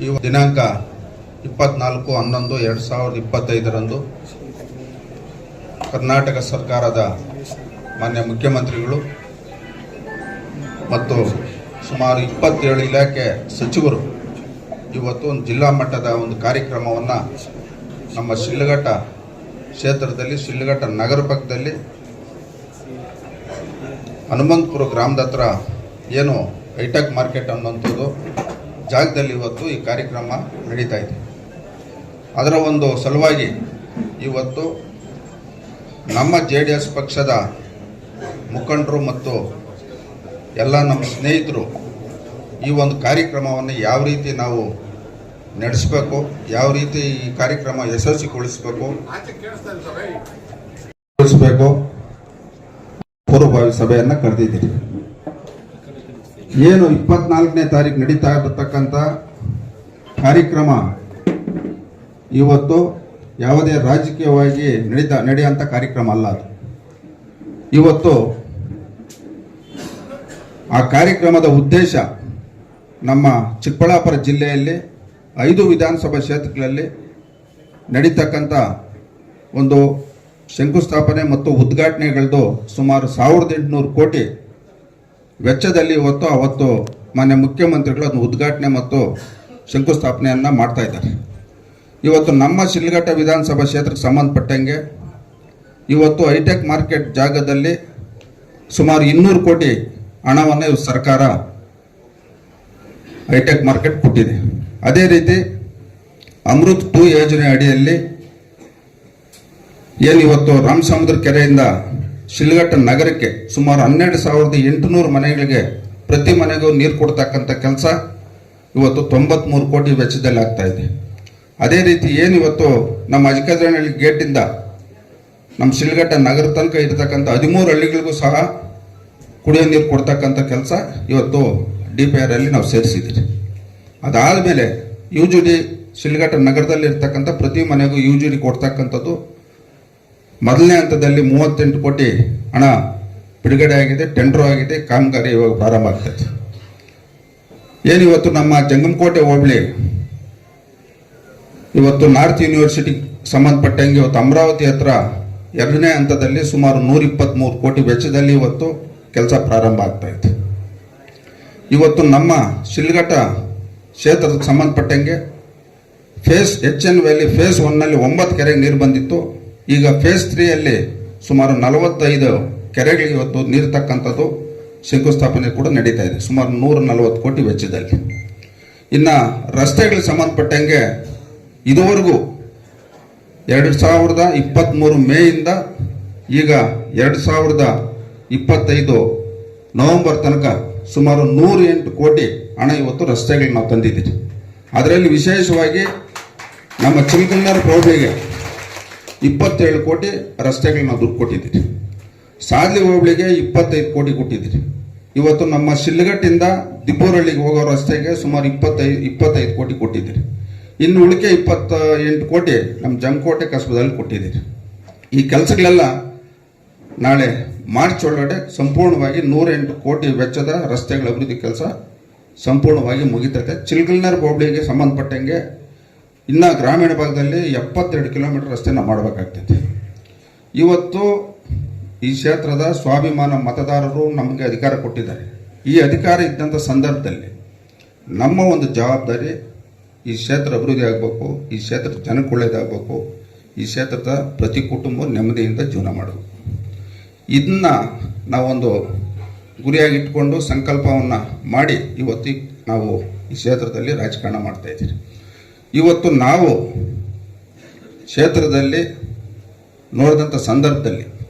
ಈ ದಿನಾಂಕ 24/11/2025 ಕರ್ನಾಟಕ ಸರ್ಕಾರದ ಮಾನ್ಯ ಮುಖ್ಯಮಂತ್ರಿಗಳು ಮತ್ತು ಸುಮಾರು 27 ಇಲಾಖೆ ಸಚಿವರು ಇವತ್ತು ಒಂದು ಜಿಲ್ಲಾ ಮಟ್ಟದ ಒಂದು ಕಾರ್ಯಕ್ರಮವನ್ನು ನಮ್ಮ ಶಿಡ್ಲಘಟ್ಟ ಕ್ಷೇತ್ರದಲ್ಲಿ, ಶಿಡ್ಲಘಟ್ಟ ನಗರ ಪಕ್ಕದಲ್ಲಿ ಹನುಮಂತಪುರ ಗ್ರಾಮದ ಹತ್ರ ಏನು ಹೈಟೆಕ್ ಮಾರ್ಕೆಟ್ ಅನ್ನುವಂಥದ್ದು ಜಾಗದಲ್ಲಿ ಇವತ್ತು ಈ ಕಾರ್ಯಕ್ರಮ ನಡೀತಾ ಇದೆ. ಅದರ ಒಂದು ಸಲುವಾಗಿ ಇವತ್ತು ನಮ್ಮ JDS ಪಕ್ಷದ ಮುಖಂಡರು ಮತ್ತು ಎಲ್ಲ ನಮ್ಮ ಸ್ನೇಹಿತರು ಈ ಒಂದು ಕಾರ್ಯಕ್ರಮವನ್ನು ಯಾವ ರೀತಿ ನಾವು ನಡೆಸಬೇಕು, ಯಾವ ರೀತಿ ಈ ಕಾರ್ಯಕ್ರಮ ಯಶಸ್ವಿಗೊಳಿಸಬೇಕು ಪೂರ್ವಭಾವಿ ಸಭೆಯನ್ನು ಕರೆದಿದ್ದೀರಿ. ಏನು 24ನೇ ತಾರೀಕು ನಡೀತಾ ಇರತಕ್ಕಂಥ ಕಾರ್ಯಕ್ರಮ ಇವತ್ತು ಯಾವುದೇ ರಾಜಕೀಯವಾಗಿ ನಡೆಯುವಂಥ ಕಾರ್ಯಕ್ರಮ ಅಲ್ಲ. ಅದು ಇವತ್ತು ಆ ಕಾರ್ಯಕ್ರಮದ ಉದ್ದೇಶ ನಮ್ಮ ಚಿಕ್ಕಬಳ್ಳಾಪುರ ಜಿಲ್ಲೆಯಲ್ಲಿ 5 ವಿಧಾನಸಭಾ ಕ್ಷೇತ್ರಗಳಲ್ಲಿ ನಡೀತಕ್ಕಂಥ ಒಂದು ಶಂಕುಸ್ಥಾಪನೆ ಮತ್ತು ಉದ್ಘಾಟನೆಗಳದ್ದು ಸುಮಾರು 1800 ಕೋಟಿ ವೆಚ್ಚದಲ್ಲಿ ಅವತ್ತು ಮಾನ್ಯ ಮುಖ್ಯಮಂತ್ರಿಗಳು ಅದನ್ನು ಉದ್ಘಾಟನೆ ಮತ್ತು ಶಂಕುಸ್ಥಾಪನೆಯನ್ನು ಮಾಡ್ತಾ ಇದ್ದಾರೆ. ಇವತ್ತು ನಮ್ಮ ಶಿಡ್ಲಘಟ್ಟ ವಿಧಾನಸಭಾ ಕ್ಷೇತ್ರಕ್ಕೆ ಸಂಬಂಧಪಟ್ಟಂಗೆ ಇವತ್ತು ಹೈಟೆಕ್ ಮಾರ್ಕೆಟ್ ಜಾಗದಲ್ಲಿ ಸುಮಾರು 200 ಕೋಟಿ ಹಣವನ್ನು ಸರ್ಕಾರ ಹೈಟೆಕ್ ಮಾರ್ಕೆಟ್ ಕೊಟ್ಟಿದೆ. ಅದೇ ರೀತಿ ಅಮೃತ್ 2 ಯೋಜನೆ ಅಡಿಯಲ್ಲಿ ಏನಿವತ್ತು ರಾಮಸಮುದ್ರ ಕೆರೆಯಿಂದ ಶಿಡ್ಲಘಟ್ಟ ನಗರಕ್ಕೆ ಸುಮಾರು 12,800 ಮನೆಗಳಿಗೆ ಪ್ರತಿ ಮನೆಗೂ ನೀರು ಕೊಡ್ತಕ್ಕಂಥ ಕೆಲಸ ಇವತ್ತು 93 ಕೋಟಿ ವೆಚ್ಚದಲ್ಲಿ ಆಗ್ತಾ ಇದೆ. ಅದೇ ರೀತಿ ಏನಿವತ್ತು ನಮ್ಮ ಅಜಕಜನಹಳ್ಳಿ ಗೇಟಿಂದ ನಮ್ಮ ಶಿಡ್ಲಘಟ್ಟ ನಗರ ತನಕ ಇರತಕ್ಕಂಥ 13 ಹಳ್ಳಿಗಳಿಗೂ ಸಹ ಕುಡಿಯೋ ನೀರು ಕೊಡ್ತಕ್ಕಂಥ ಕೆಲಸ ಇವತ್ತು DPR ಅಲ್ಲಿ ನಾವು ಸೇರಿಸಿದ್ದೀವಿ. ಅದಾದಮೇಲೆ UGD ಶಿಡ್ಲಘಟ್ಟ ನಗರದಲ್ಲಿ ಇರ್ತಕ್ಕಂಥ ಪ್ರತಿ ಮನೆಗೂ UGD ಕೊಡ್ತಕ್ಕಂಥದ್ದು ಮೊದಲನೇ ಹಂತದಲ್ಲಿ 38 ಕೋಟಿ ಹಣ ಬಿಡುಗಡೆ ಆಗಿದೆ, ಟೆಂಡರ್ ಆಗಿದೆ, ಕಾಮಗಾರಿ ಇವಾಗ ಪ್ರಾರಂಭ ಆಗ್ತದೆ. ಏನಿವತ್ತು ನಮ್ಮ ಜಂಗಮಕೋಟೆ ಹೋಬಳಿ ಇವತ್ತು ನಾರ್ತ್ ಯೂನಿವರ್ಸಿಟಿ ಸಂಬಂಧಪಟ್ಟಂಗೆ ಇವತ್ತು ಅಮರಾವತಿ ಹತ್ರ 2ನೇ ಹಂತದಲ್ಲಿ ಸುಮಾರು 123 ಕೋಟಿ ವೆಚ್ಚದಲ್ಲಿ ಇವತ್ತು ಕೆಲಸ ಪ್ರಾರಂಭ ಆಗ್ತಾ ಇದೆ. ಇವತ್ತು ನಮ್ಮ ಶಿಡ್ಲಘಟ್ಟ ಕ್ಷೇತ್ರದ ಸಂಬಂಧಪಟ್ಟಂಗೆ HN ವ್ಯಾಲಿ ಫೇಸ್ 1ನಲ್ಲಿ 9 ಕೆರೆಗೆ ನೀರು ಬಂದಿತ್ತು. ಈಗ ಫೇಸ್ 3ಯಲ್ಲಿ ಸುಮಾರು 45 ಕೆರೆಗಳಿಗೆ ಇವತ್ತು ನೀರು ತಕ್ಕಂಥದ್ದು ಶಂಕುಸ್ಥಾಪನೆ ಕೂಡ ನಡೀತಾ ಇದೆ, ಸುಮಾರು 140 ಕೋಟಿ ವೆಚ್ಚದಲ್ಲಿ. ಇನ್ನು ರಸ್ತೆಗಳಿಗೆ ಸಂಬಂಧಪಟ್ಟಂಗೆ ಇದುವರೆಗೂ 2023 ಮೇಯಿಂದ ಈಗ 2025 ನವೆಂಬರ್ ತನಕ ಸುಮಾರು 108 ಕೋಟಿ ಹಣ ಇವತ್ತು ರಸ್ತೆಗಳಿಗೆ ನಾವು ತಂದಿದ್ದೀವಿ. ಅದರಲ್ಲಿ ವಿಶೇಷವಾಗಿ ನಮ್ಮ ಚಿಲ್ಕಲ್ನರ್ ಹೋಬಳಿಗೆ 27 ಕೋಟಿ ರಸ್ತೆಗಳನ್ನ ನಾವು ದುಡ್ಡು ಕೊಟ್ಟಿದ್ದೀರಿ. ಸಾದ್ಲಿ ಹೋಬಳಿಗೆ 25 ಕೋಟಿ ಕೊಟ್ಟಿದ್ದೀರಿ. ಇವತ್ತು ನಮ್ಮ ಶಿಡ್ಲಘಟ್ಟಿಂದ ದಿಬ್ಬೂರಹಳ್ಳಿಗೆ ಹೋಗೋ ರಸ್ತೆಗೆ ಸುಮಾರು 25 ಕೋಟಿ ಕೊಟ್ಟಿದ್ದೀರಿ. ಇನ್ನು ಉಳಿಕೆ 28 ಕೋಟಿ ನಮ್ಮ ಜಂಗಕೋಟೆ ಕಸಬದಲ್ಲಿ ಕೊಟ್ಟಿದ್ದೀರಿ. ಈ ಕೆಲಸಗಳೆಲ್ಲ ನಾಳೆ ಮಾರ್ಚ್ ಒಳಗಡೆ ಸಂಪೂರ್ಣವಾಗಿ 108 ಕೋಟಿ ವೆಚ್ಚದ ರಸ್ತೆಗಳ ಅಭಿವೃದ್ಧಿ ಕೆಲಸ ಸಂಪೂರ್ಣವಾಗಿ ಮುಗಿತದೆ. ಚಿಲ್ಕಲ್ನರ್ ಹೋಬಳಿಗೆ ಸಂಬಂಧಪಟ್ಟಂಗೆ ಇನ್ನು ಗ್ರಾಮೀಣ ಭಾಗದಲ್ಲಿ 72 ಕಿಲೋಮೀಟರ್ ರಸ್ತೆನ ಮಾಡಬೇಕಾಗ್ತೈತೆ. ಇವತ್ತು ಈ ಕ್ಷೇತ್ರದ ಸ್ವಾಭಿಮಾನ ಮತದಾರರು ನಮಗೆ ಅಧಿಕಾರ ಕೊಟ್ಟಿದ್ದಾರೆ. ಈ ಅಧಿಕಾರ ಇದ್ದಂಥ ಸಂದರ್ಭದಲ್ಲಿ ನಮ್ಮ ಒಂದು ಜವಾಬ್ದಾರಿ ಈ ಕ್ಷೇತ್ರ ಅಭಿವೃದ್ಧಿ ಆಗಬೇಕು, ಈ ಕ್ಷೇತ್ರದ ಜನಕ್ಕೆ ಒಳ್ಳೆಯದಾಗಬೇಕು, ಈ ಕ್ಷೇತ್ರದ ಪ್ರತಿ ಕುಟುಂಬ ನೆಮ್ಮದಿಯಿಂದ ಜೀವನ ಮಾಡಬೇಕು. ಇದನ್ನ ನಾವೊಂದು ಗುರಿಯಾಗಿಟ್ಕೊಂಡು ಸಂಕಲ್ಪವನ್ನು ಮಾಡಿ ಇವತ್ತು ನಾವು ಈ ಕ್ಷೇತ್ರದಲ್ಲಿ ರಾಜಕಾರಣ ಮಾಡ್ತಾ ಇದ್ದೀವಿ. ಇವತ್ತು ನಾವು ಕ್ಷೇತ್ರದಲ್ಲಿ ನೋಡಿದಂಥ ಸಂದರ್ಭದಲ್ಲಿ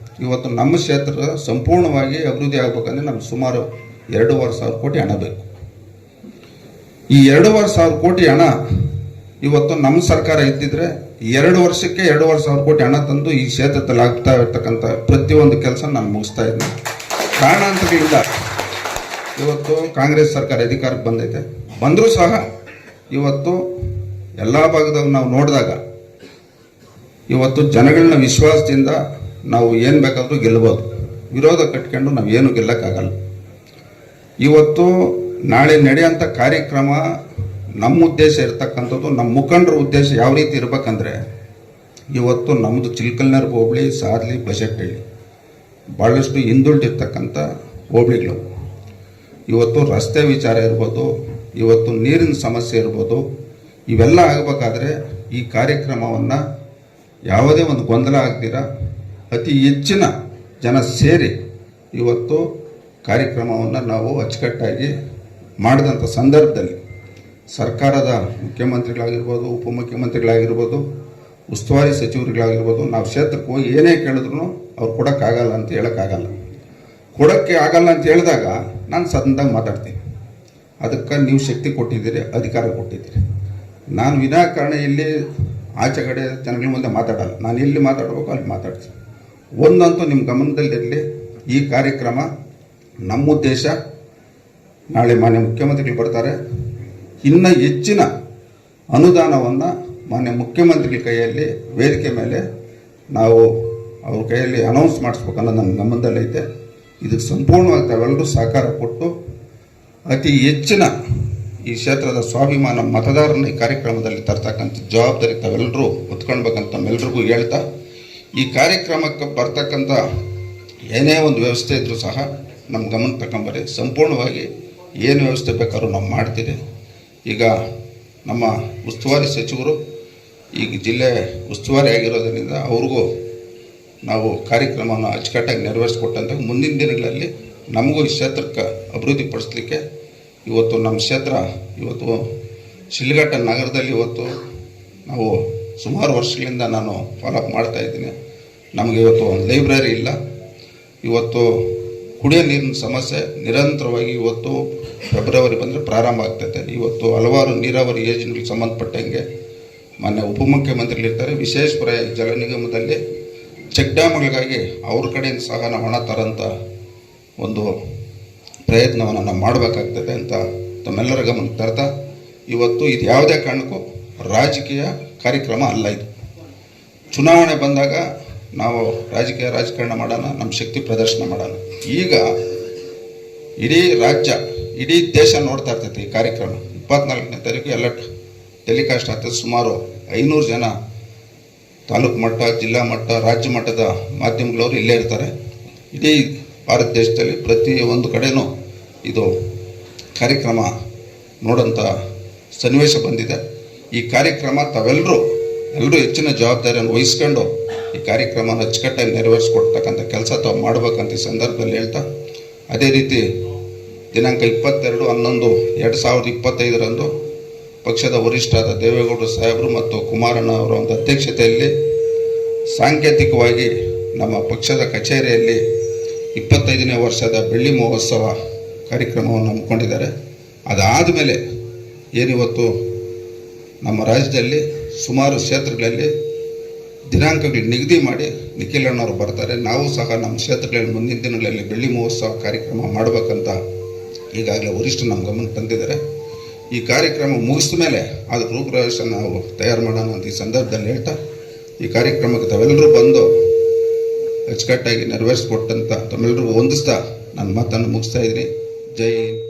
ಇವತ್ತು ನಮ್ಮ ಕ್ಷೇತ್ರ ಸಂಪೂರ್ಣವಾಗಿ ಅಭಿವೃದ್ಧಿ ಆಗಬೇಕಂದ್ರೆ ನಮ್ಗೆ ಸುಮಾರು 2,500 ಕೋಟಿ ಹಣ ಬೇಕು. ಈ 2,500 ಕೋಟಿ ಹಣ ಇವತ್ತು ನಮ್ಮ ಸರ್ಕಾರ ಇದ್ದಿದ್ರೆ 2 ವರ್ಷಕ್ಕೆ 2,500 ಕೋಟಿ ಹಣ ತಂದು ಈ ಕ್ಷೇತ್ರದಲ್ಲಿ ಆಗ್ತಾ ಇರ್ತಕ್ಕಂಥ ಪ್ರತಿಯೊಂದು ಕೆಲಸ ನಾನು ಮುಗಿಸ್ತಾ ಇದ್ದೀನಿ. ಕಾರಣಾಂತರಗಳಿಂದ ಇವತ್ತು ಕಾಂಗ್ರೆಸ್ ಸರ್ಕಾರ ಅಧಿಕಾರಕ್ಕೆ ಬಂದೈತೆ. ಬಂದರೂ ಸಹ ಇವತ್ತು ಎಲ್ಲ ಭಾಗದಾಗ ನಾವು ನೋಡಿದಾಗ ಇವತ್ತು ಜನಗಳನ್ನ ವಿಶ್ವಾಸದಿಂದ ನಾವು ಏನು ಬೇಕಾದರೂ ಗೆಲ್ಲಬಹುದು. ವಿರೋಧ ಕಟ್ಕೊಂಡು ನಾವು ಏನು ಗೆಲ್ಲಕ್ಕಾಗಲ್ಲ. ಇವತ್ತು ನಾಳೆ ನಡೆಯುವಂಥ ಕಾರ್ಯಕ್ರಮ ನಮ್ಮ ಉದ್ದೇಶ ಇರ್ತಕ್ಕಂಥದ್ದು, ನಮ್ಮ ಮುಖಂಡರ ಉದ್ದೇಶ ಯಾವ ರೀತಿ ಇರಬೇಕಂದ್ರೆ, ಇವತ್ತು ನಮ್ಮದು ಚಿಲ್ಕಲ್ನರ್ ಹೋಬಳಿ, ಸಾದ್ಲಿ, ಬಶೆಟ್ಟಹಳ್ಳಿ ಭಾಳಷ್ಟು ಹಿಂದುಳಿದಿರ್ತಕ್ಕಂಥ ಹೋಬಳಿಗಳು. ಇವತ್ತು ರಸ್ತೆ ವಿಚಾರ ಇರ್ಬೋದು, ಇವತ್ತು ನೀರಿನ ಸಮಸ್ಯೆ ಇರ್ಬೋದು, ಇವೆಲ್ಲ ಆಗಬೇಕಾದ್ರೆ ಈ ಕಾರ್ಯಕ್ರಮವನ್ನು ಯಾವುದೇ ಒಂದು ಗೊಂದಲ ಆಗ್ದಿರ ಅತಿ ಹೆಚ್ಚಿನ ಜನ ಸೇರಿ ಇವತ್ತು ಕಾರ್ಯಕ್ರಮವನ್ನು ನಾವು ಅಚ್ಚುಕಟ್ಟಾಗಿ ಮಾಡಿದಂಥ ಸಂದರ್ಭದಲ್ಲಿ ಸರ್ಕಾರದ ಮುಖ್ಯಮಂತ್ರಿಗಳಾಗಿರ್ಬೋದು, ಉಪಮುಖ್ಯಮಂತ್ರಿಗಳಾಗಿರ್ಬೋದು, ಉಸ್ತುವಾರಿ ಸಚಿವರುಗಳಾಗಿರ್ಬೋದು, ನಾವು ಕ್ಷೇತ್ರಕ್ಕೆ ಹೋಗಿ ಏನೇ ಕೇಳಿದ್ರು ಅವ್ರು ಕೊಡೋಕ್ಕಾಗಲ್ಲ ಅಂತ ಹೇಳೋಕ್ಕಾಗಲ್ಲ. ಕೊಡೋಕ್ಕೆ ಆಗಲ್ಲ ಅಂತ ಹೇಳಿದಾಗ ನಾನು ಸದನದಾಗ ಮಾತಾಡ್ತೀನಿ. ಅದಕ್ಕೆ ನೀವು ಶಕ್ತಿ ಕೊಟ್ಟಿದ್ದೀರಿ, ಅಧಿಕಾರ ಕೊಟ್ಟಿದ್ದೀರಿ. ನಾನು ವಿನಾಕಾರಣ ಇಲ್ಲಿ ಆಚೆ ಕಡೆ ಜನಗಳ ಮುಂದೆ ಮಾತಾಡಲ್ಲ. ನಾನು ಎಲ್ಲಿ ಮಾತಾಡಬೇಕು ಅಲ್ಲಿ ಮಾತಾಡ್ತೀನಿ. ಒಂದಂತೂ ನಿಮ್ಮ ಗಮನದಲ್ಲಿರಲಿ, ಈ ಕಾರ್ಯಕ್ರಮ ನಮ್ಮ ಉದ್ದೇಶ, ನಾಳೆ ಮಾನ್ಯ ಮುಖ್ಯಮಂತ್ರಿಗಳು ಬರ್ತಾರೆ, ಇನ್ನೂ ಹೆಚ್ಚಿನ ಅನುದಾನವನ್ನು ಮಾನ್ಯ ಮುಖ್ಯಮಂತ್ರಿಗಳ ಕೈಯಲ್ಲಿ ವೇದಿಕೆ ಮೇಲೆ ನಾವು ಅವ್ರ ಕೈಯಲ್ಲಿ ಅನೌನ್ಸ್ ಮಾಡಿಸ್ಬೇಕು ಅನ್ನೋದು ನನ್ನ ಗಮನದಲ್ಲೈತೆ. ಇದಕ್ಕೆ ಸಂಪೂರ್ಣವಾಗಿ ತಾವೆಲ್ಲರೂ ಸಹಕಾರ ಕೊಟ್ಟು ಅತಿ ಹೆಚ್ಚಿನ ಈ ಕ್ಷೇತ್ರದ ಸ್ವಾಭಿಮಾನ ಮತದಾರನ ಈ ಕಾರ್ಯಕ್ರಮದಲ್ಲಿ ತರ್ತಕ್ಕಂಥ ಜವಾಬ್ದಾರಿ ತಾವೆಲ್ಲರೂ ಹೊತ್ಕೊಳ್ಬೇಕಂತ ನಮ್ಮೆಲ್ರಿಗೂ ಹೇಳ್ತಾ, ಈ ಕಾರ್ಯಕ್ರಮಕ್ಕೆ ಬರ್ತಕ್ಕಂಥ ಏನೇ ಒಂದು ವ್ಯವಸ್ಥೆ ಇದ್ದರೂ ಸಹ ನಮ್ಮ ಗಮನ ತಗೊಂಬರಿ. ಸಂಪೂರ್ಣವಾಗಿ ಏನು ವ್ಯವಸ್ಥೆ ಬೇಕಾದ್ರೂ ನಾವು ಮಾಡ್ತೀವಿ. ಈಗ ನಮ್ಮ ಉಸ್ತುವಾರಿ ಸಚಿವರು ಈಗ ಜಿಲ್ಲೆ ಉಸ್ತುವಾರಿ ಆಗಿರೋದ್ರಿಂದ ಅವ್ರಿಗೂ ನಾವು ಕಾರ್ಯಕ್ರಮವನ್ನು ಅಚ್ಚುಕಟ್ಟಾಗಿ ನೆರವೇರಿಸ್ಕೊಟ್ಟಂತ ಮುಂದಿನ ದಿನಗಳಲ್ಲಿ ನಮಗೂ ಈ ಕ್ಷೇತ್ರಕ್ಕೆ ಅಭಿವೃದ್ಧಿ ಪಡಿಸ್ಲಿಕ್ಕೆ ಇವತ್ತು ನಮ್ಮ ಕ್ಷೇತ್ರ ಇವತ್ತು ಶಿಡ್ಲಘಟ್ಟ ನಗರದಲ್ಲಿ ಇವತ್ತು ನಾವು ಸುಮಾರು ವರ್ಷಗಳಿಂದ ನಾನು ಫಾಲೋಅಪ್ ಮಾಡ್ತಾಯಿದ್ದೀನಿ. ನಮಗೆ ಇವತ್ತು ಒಂದು ಲೈಬ್ರರಿ ಇಲ್ಲ. ಇವತ್ತು ಕುಡಿಯೋ ನೀರಿನ ಸಮಸ್ಯೆ ನಿರಂತರವಾಗಿ ಇವತ್ತು ಫೆಬ್ರವರಿ ಬಂದರೆ ಪ್ರಾರಂಭ ಆಗ್ತೈತೆ. ಇವತ್ತು ಹಲವಾರು ನೀರಾವರಿ ಯೋಜನೆಗಳಿಗೆ ಸಂಬಂಧಪಟ್ಟಂಗೆ ಮಾನ್ಯ ಉಪಮುಖ್ಯಮಂತ್ರಿಗಳಿರ್ತಾರೆ. ವಿಶೇಷಪುರ ಜಲ ನಿಗಮದಲ್ಲಿ ಚೆಕ್ ಡ್ಯಾಮ್ಗಳಿಗಾಗಿ ಅವ್ರ ಕಡೆಯಿಂದ ಸಹ ನಾವು ಹಣ ತರೋಂಥ ಒಂದು ಪ್ರಯತ್ನವನ್ನು ನಾವು ಮಾಡಬೇಕಾಗ್ತದೆ ಅಂತ ತಮ್ಮೆಲ್ಲರ ಗಮನಕ್ಕೆ ತರ್ತಾ, ಇವತ್ತು ಇದು ಯಾವುದೇ ಕಾರಣಕ್ಕೂ ರಾಜಕೀಯ ಕಾರ್ಯಕ್ರಮ ಅಲ್ಲ. ಇದು ಚುನಾವಣೆ ಬಂದಾಗ ನಾವು ರಾಜಕಾರಣ ಮಾಡೋಣ, ನಮ್ಮ ಶಕ್ತಿ ಪ್ರದರ್ಶನ ಮಾಡೋಣ. ಈಗ ಇಡೀ ರಾಜ್ಯ, ಇಡೀ ದೇಶ ನೋಡ್ತಾ ಇರ್ತೈತೆ ಈ ಕಾರ್ಯಕ್ರಮ. 24ನೇ ತಾರೀಕು ಎಲ್ಲ ಟೆಲಿಕಾಸ್ಟ್ ಆಗ್ತದೆ. ಸುಮಾರು 500 ಜನ ತಾಲೂಕು ಮಟ್ಟ, ಜಿಲ್ಲಾ ಮಟ್ಟ, ರಾಜ್ಯ ಮಟ್ಟದ ಮಾಧ್ಯಮಗಳವರು ಇಲ್ಲೇ ಇರ್ತಾರೆ. ಇಡೀ ಭಾರತ ದೇಶದಲ್ಲಿ ಪ್ರತಿ ಒಂದು ಕಡೆನೂ ಇದು ಕಾರ್ಯಕ್ರಮ ನೋಡೋಂಥ ಸನ್ನಿವೇಶ ಬಂದಿದೆ. ಈ ಕಾರ್ಯಕ್ರಮ ತಾವೆಲ್ಲರೂ ಹೆಚ್ಚಿನ ಜವಾಬ್ದಾರಿಯನ್ನು ವಹಿಸ್ಕೊಂಡು ಈ ಕಾರ್ಯಕ್ರಮನ ಅಚ್ಚುಕಟ್ಟಾಗಿ ನೆರವೇರಿಸ್ಕೊಡ್ತಕ್ಕಂಥ ಕೆಲಸ ತಾವು ಮಾಡಬೇಕಂತ ಈ ಸಂದರ್ಭದಲ್ಲಿ ಹೇಳ್ತಾ, ಅದೇ ರೀತಿ ದಿನಾಂಕ 22/11/2025 ಪಕ್ಷದ ವರಿಷ್ಠರಾದ ದೇವೇಗೌಡರು ಸಾಹೇಬರು ಮತ್ತು ಕುಮಾರಣ್ಣ ಅವರ ಒಂದು ಅಧ್ಯಕ್ಷತೆಯಲ್ಲಿ ಸಾಂಕೇತಿಕವಾಗಿ ನಮ್ಮ ಪಕ್ಷದ ಕಚೇರಿಯಲ್ಲಿ 25ನೇ ವರ್ಷದ ಬೆಳ್ಳಿ ಮಹೋತ್ಸವ ಕಾರ್ಯಕ್ರಮವನ್ನು ಹಮ್ಮಿಕೊಂಡಿದ್ದಾರೆ. ಅದಾದ ಮೇಲೆ ಏನಿವತ್ತು ನಮ್ಮ ರಾಜ್ಯದಲ್ಲಿ ಸುಮಾರು ಕ್ಷೇತ್ರಗಳಲ್ಲಿ ದಿನಾಂಕಗಳು ನಿಗದಿ ಮಾಡಿ ನಿಖಿಲಣ್ಣವರು ಬರ್ತಾರೆ. ನಾವು ಸಹ ನಮ್ಮ ಕ್ಷೇತ್ರಗಳಲ್ಲಿ ಮುಂದಿನ ದಿನಗಳಲ್ಲಿ ಬೆಳ್ಳಿ ಮಹೋತ್ಸವ ಕಾರ್ಯಕ್ರಮ ಮಾಡಬೇಕಂತ ಈಗಾಗಲೇ ವರಿಷ್ಠರು ನಮ್ಮ ಗಮನಕ್ಕೆ ತಂದಿದ್ದಾರೆ. ಈ ಕಾರ್ಯಕ್ರಮ ಮುಗಿಸಿದ ಮೇಲೆ ಅದಕ್ಕೆ ರೂಪುರೇಷ ನಾವು ತಯಾರು ಮಾಡೋಣ ಅಂತ ಈ ಸಂದರ್ಭದಲ್ಲಿ ಹೇಳ್ತಾ, ಈ ಕಾರ್ಯಕ್ರಮಕ್ಕೆ ತಾವೆಲ್ಲರೂ ಬಂದು ಅಚ್ಚುಕಟ್ಟಾಗಿ ನೆರವೇರಿಸ್ಕೊಟ್ಟಂತ ತಮ್ಮೆಲ್ಲರಿಗೂ ಹೊಂದಿಸ್ತಾ ನನ್ನ ಮಾತನ್ನು ಮುಗಿಸ್ತಾ ಇದ್ದೀನಿ. ಜೈ ಹಿಂದ್.